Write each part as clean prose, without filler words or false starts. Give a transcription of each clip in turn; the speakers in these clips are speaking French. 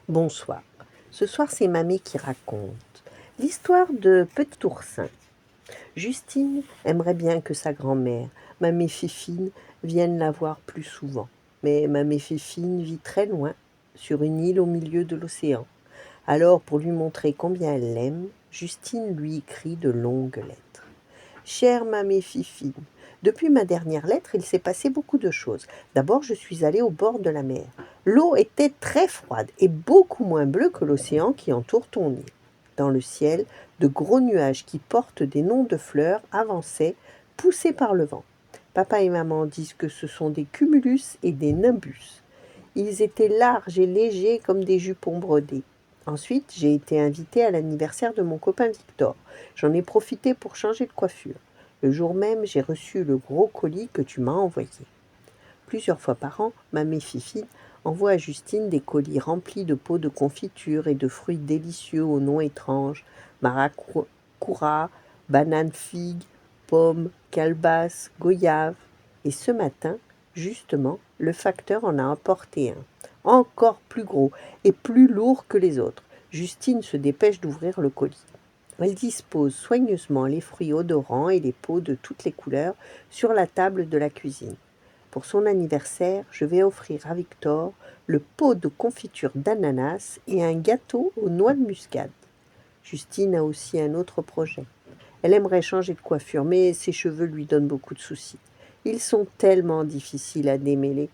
Bonsoir. Ce soir, c'est Mamie qui raconte l'histoire de Petit Oursin. Justine aimerait bien que sa grand-mère, Mamie Fifine, vienne la voir plus souvent. Mais Mamie Fifine vit très loin, sur une île au milieu de l'océan. Alors, pour lui montrer combien elle l'aime, Justine lui écrit de longues lettres. Chère Mamie Fifine, depuis ma dernière lettre, il s'est passé beaucoup de choses. D'abord, je suis allée au bord de la mer. L'eau était très froide et beaucoup moins bleue que l'océan qui entoure ton île. Dans le ciel, de gros nuages qui portent des noms de fleurs avançaient, poussés par le vent. Papa et maman disent que ce sont des cumulus et des nimbus. Ils étaient larges et légers comme des jupons brodés. Ensuite, j'ai été invitée à l'anniversaire de mon copain Victor. J'en ai profité pour changer de coiffure. Le jour même, j'ai reçu le gros colis que tu m'as envoyé. Plusieurs fois par an, Mamie Fifi envoie à Justine des colis remplis de pots de confiture et de fruits délicieux aux noms étranges, maracura, banane figue, pommes, calebasse, goyave. Et ce matin, justement, le facteur en a apporté un, encore plus gros et plus lourd que les autres. Justine se dépêche d'ouvrir le colis. Elle dispose soigneusement les fruits odorants et les pots de toutes les couleurs sur la table de la cuisine. Pour son anniversaire, je vais offrir à Victor le pot de confiture d'ananas et un gâteau aux noix de muscade. Justine a aussi un autre projet. Elle aimerait changer de coiffure, mais ses cheveux lui donnent beaucoup de soucis. Ils sont tellement difficiles à démêler.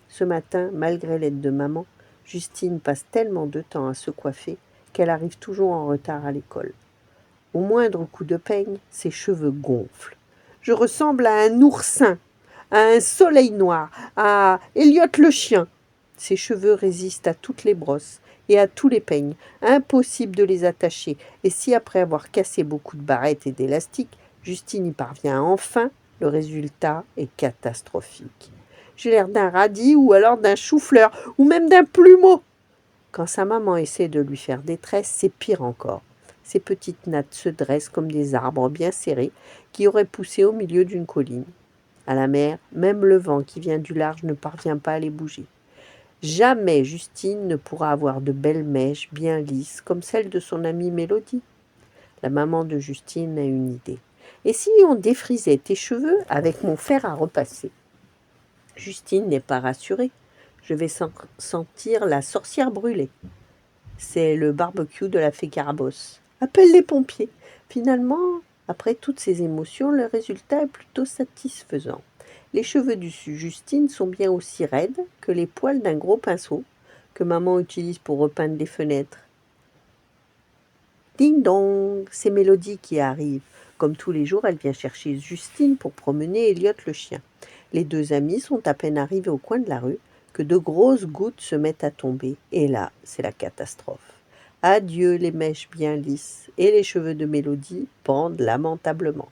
Ce matin, malgré l'aide de maman, Justine passe tellement de temps à se coiffer qu'elle arrive toujours en retard à l'école. Au moindre coup de peigne, ses cheveux gonflent. Je ressemble à un oursin, à un soleil noir, à Elliot le chien. Ses cheveux résistent à toutes les brosses et à tous les peignes. Impossible de les attacher. Et si après avoir cassé beaucoup de barrettes et d'élastiques, Justine y parvient enfin, le résultat est catastrophique. J'ai l'air d'un radis ou alors d'un chou-fleur ou même d'un plumeau. Quand sa maman essaie de lui faire détresse, c'est pire encore. Ses petites nattes se dressent comme des arbres bien serrés qui auraient poussé au milieu d'une colline. À la mer, même le vent qui vient du large ne parvient pas à les bouger. Jamais Justine ne pourra avoir de belles mèches bien lisses comme celles de son amie Mélodie. La maman de Justine a une idée. Et si on défrisait tes cheveux avec mon fer à repasser? Justine n'est pas rassurée. Je vais sentir la sorcière brûlée. C'est le barbecue de la fée Carabosse. Appelle les pompiers. Finalement, après toutes ces émotions, le résultat est plutôt satisfaisant. Les cheveux de Justine sont bien aussi raides que les poils d'un gros pinceau que maman utilise pour repeindre les fenêtres. Ding dong, c'est Mélodie qui arrive. Comme tous les jours, elle vient chercher Justine pour promener Elliot le chien. Les deux amis sont à peine arrivés au coin de la rue que de grosses gouttes se mettent à tomber. Et là, c'est la catastrophe. Adieu les mèches bien lisses, et les cheveux de Mélodie pendent lamentablement.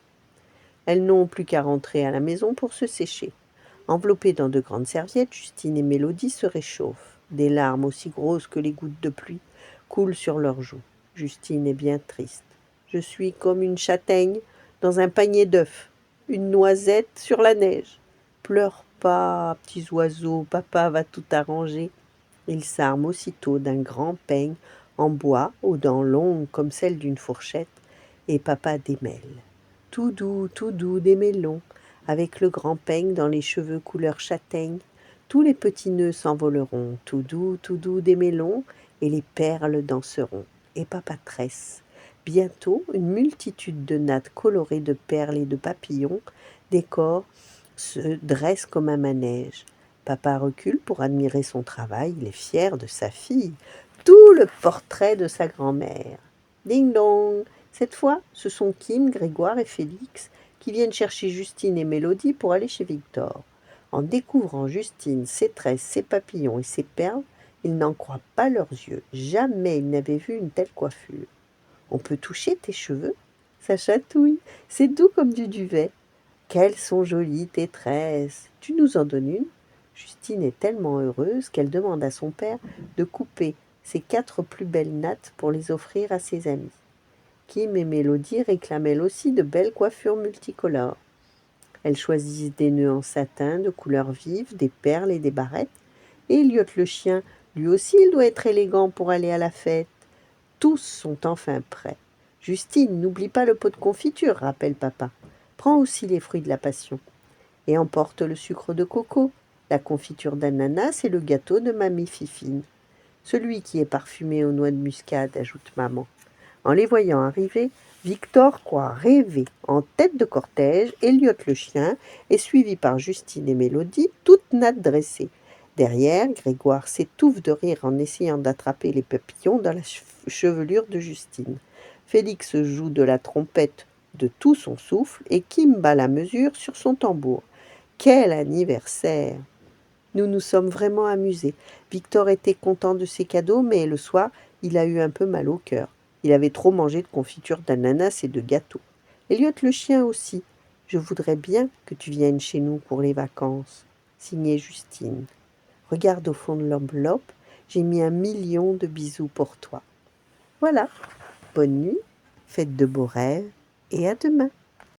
Elles n'ont plus qu'à rentrer à la maison pour se sécher. Enveloppées dans de grandes serviettes, Justine et Mélodie se réchauffent. Des larmes aussi grosses que les gouttes de pluie coulent sur leurs joues. Justine est bien triste. Je suis comme une châtaigne dans un panier d'œufs, une noisette sur la neige. Pleure pas, petits oiseaux, papa va tout arranger. Il s'arme aussitôt d'un grand peigne en bois aux dents longues comme celles d'une fourchette, et papa démêle. Tout doux démêlons, avec le grand peigne dans les cheveux couleur châtaigne. Tous les petits nœuds s'envoleront, tout doux démêlons, et les perles danseront. Et papa tresse. Bientôt, une multitude de nattes colorées de perles et de papillons décorent, se dressent comme un manège. Papa recule pour admirer son travail, il est fier de sa fille. Tout le portrait de sa grand-mère. Ding dong! Cette fois, ce sont Kim, Grégoire et Félix qui viennent chercher Justine et Mélodie pour aller chez Victor. En découvrant Justine, ses tresses, ses papillons et ses perles, ils n'en croient pas leurs yeux. Jamais ils n'avaient vu une telle coiffure. On peut toucher tes cheveux? Ça chatouille, c'est doux comme du duvet. Qu'elles sont jolies tes tresses! Tu nous en donnes une? Justine est tellement heureuse qu'elle demande à son père de couper ses 4 plus belles nattes pour les offrir à ses amis. Kim et Mélodie réclament elles aussi de belles coiffures multicolores. Elles choisissent des nœuds en satin de couleurs vives, des perles et des barrettes, et Elliot le chien Lui aussi, il doit être élégant pour aller à la fête. Tous sont enfin prêts. Justine, n'oublie pas le pot de confiture, rappelle papa. Prends aussi les fruits de la passion. Et emporte le sucre de coco, la confiture d'ananas et le gâteau de mamie Fifine. Celui qui est parfumé aux noix de muscade, ajoute maman. En les voyant arriver, Victor croit rêver. En tête de cortège, Elliot le chien est suivi par Justine et Mélodie, toutes nattes dressées. Derrière, Grégoire s'étouffe de rire en essayant d'attraper les papillons dans la chevelure de Justine. Félix joue de la trompette de tout son souffle et Kim bat la mesure sur son tambour. Quel anniversaire! Nous nous sommes vraiment amusés. Victor était content de ses cadeaux, mais le soir, il a eu un peu mal au cœur. Il avait trop mangé de confiture d'ananas et de gâteaux. Elliot le chien aussi. Je voudrais bien que tu viennes chez nous pour les vacances. Signé Justine. Regarde au fond de l'enveloppe, j'ai mis 1 million de bisous pour toi. Voilà. Bonne nuit, faites de beaux rêves et à demain.